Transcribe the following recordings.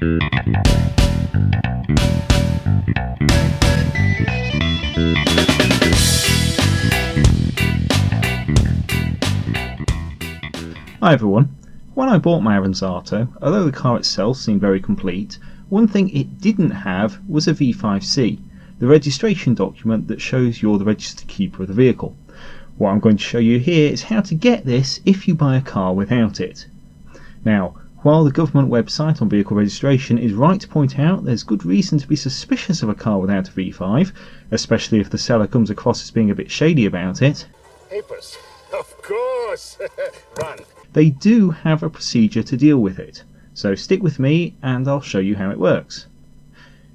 Hi everyone. When I bought my Avanzato, although the car itself seemed very complete, one thing it didn't have was a V5C, the registration document that shows you're the registered keeper of the vehicle. What I'm going to show you here is how to get this if you buy a car without it. Now, while the government website on vehicle registration is right to point out there's good reason to be suspicious of a car without a V5, especially if the seller comes across as being a bit shady about it, Papers, of course. Run. They do have a procedure to deal with it, so stick with me and I'll show you how it works.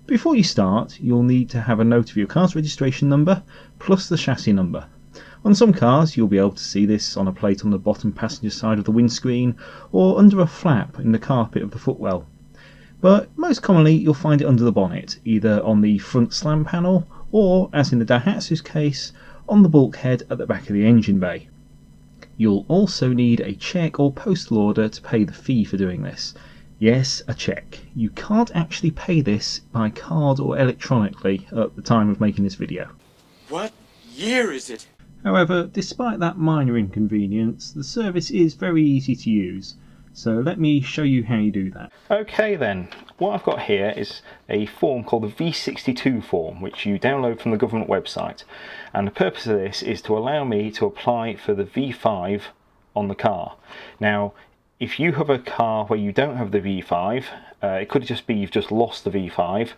Before you start, you'll need to have a note of your car's registration number plus the chassis number. On some cars you'll be able to see this on a plate on the bottom passenger side of the windscreen or under a flap in the carpet of the footwell. But most commonly you'll find it under the bonnet, either on the front slam panel or, as in the Daihatsu's case, on the bulkhead at the back of the engine bay. You'll also need a cheque or postal order to pay the fee for doing this. Yes, a cheque. You can't actually pay this by card or electronically at the time of making this video. What year is it? However, despite that minor inconvenience, the service is very easy to use. So let me show you how you do that. Okay then, what I've got here is a form called the V62 form, which you download from the government website. And the purpose of this is to allow me to apply for the V5 on the car. Now, if you have a car where you don't have the V5, it could just be you've just lost the V5,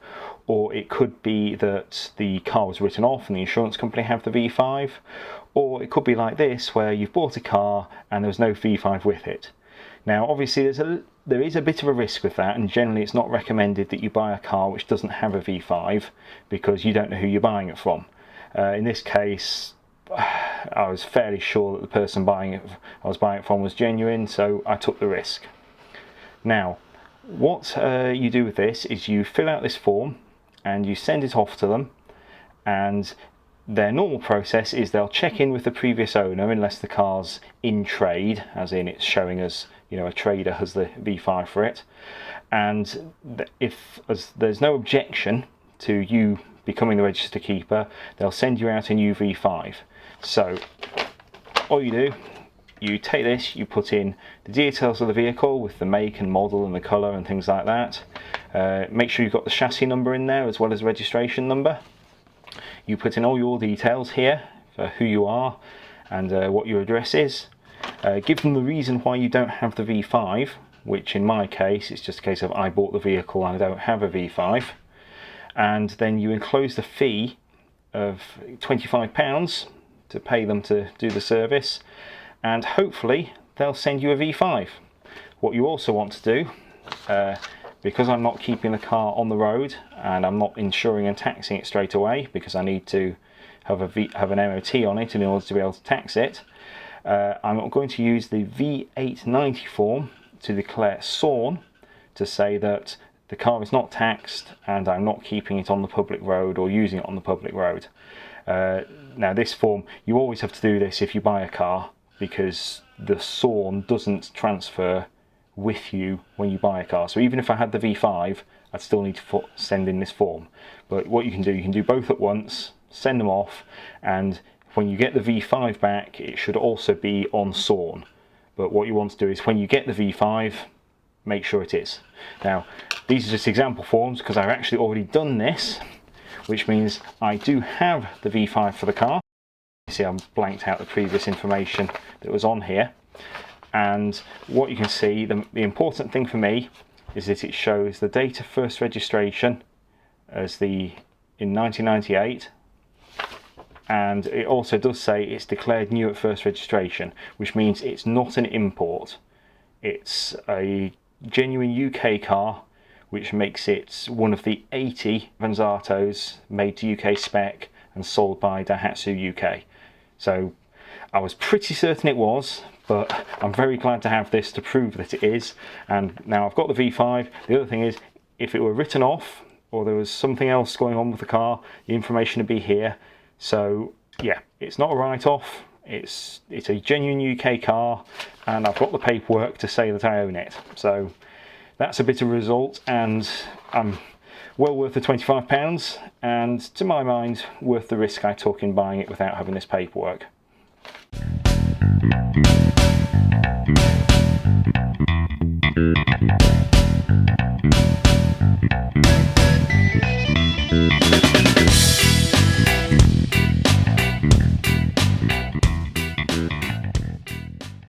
or it could be that the car was written off and the insurance company have the V5, or it could be like this, where you've bought a car and there's no V5 with it. Now obviously there is a bit of a risk with that, and generally it's not recommended that you buy a car which doesn't have a V5 because you don't know who you're buying it from. In this case I was fairly sure that the person I was buying it from was genuine, so I took the risk. Now what you do with this is you fill out this form and you send it off to them, and their normal process is they'll check in with the previous owner unless the car's in trade, as in it's showing us, you know, a trader has the V5 for it, and if there's no objection to you becoming the registered keeper, they'll send you out a new V5. So all you do, you take this, you put in the details of the vehicle with the make and model and the colour and things like that. Make sure you've got the chassis number in there as well as the registration number. You put in all your details here for who you are and what your address is. Give them the reason why you don't have the V5, which in my case it's just a case of I bought the vehicle and I don't have a V5. And then you enclose the fee of £25 to pay them to do the service, and hopefully they'll send you a V5. What you also want to do, because I'm not keeping the car on the road and I'm not insuring and taxing it straight away because I need to have an MOT on it in order to be able to tax it, I'm going to use the V890 form to declare SORN to say that the car is not taxed and I'm not keeping it on the public road or using it on the public road. Now this form, you always have to do this if you buy a car, because the SORN doesn't transfer with you when you buy a car. So even if I had the V5, I'd still need to send in this form. But what you can do both at once, send them off, and when you get the V5 back, it should also be on SORN. But what you want to do is when you get the V5, make sure it is. Now, these are just example forms because I've actually already done this, which means I do have the V5 for the car. You see I've blanked out the previous information that was on here. And what you can see, the important thing for me is that it shows the date of first registration as in 1998, and it also does say it's declared new at first registration, which means it's not an import. It's a genuine UK car, which makes it one of the 80 Avanzatos made to UK spec and sold by Daihatsu UK. So I was pretty certain it was, but I'm very glad to have this to prove that it is. And now I've got the V5. The other thing is, if it were written off or there was something else going on with the car, the information would be here. So yeah, it's not a write-off. It's a genuine UK car, and I've got the paperwork to say that I own it. So That's a bit of a result, and well worth the £25, and to my mind worth the risk I took in buying it without having this paperwork.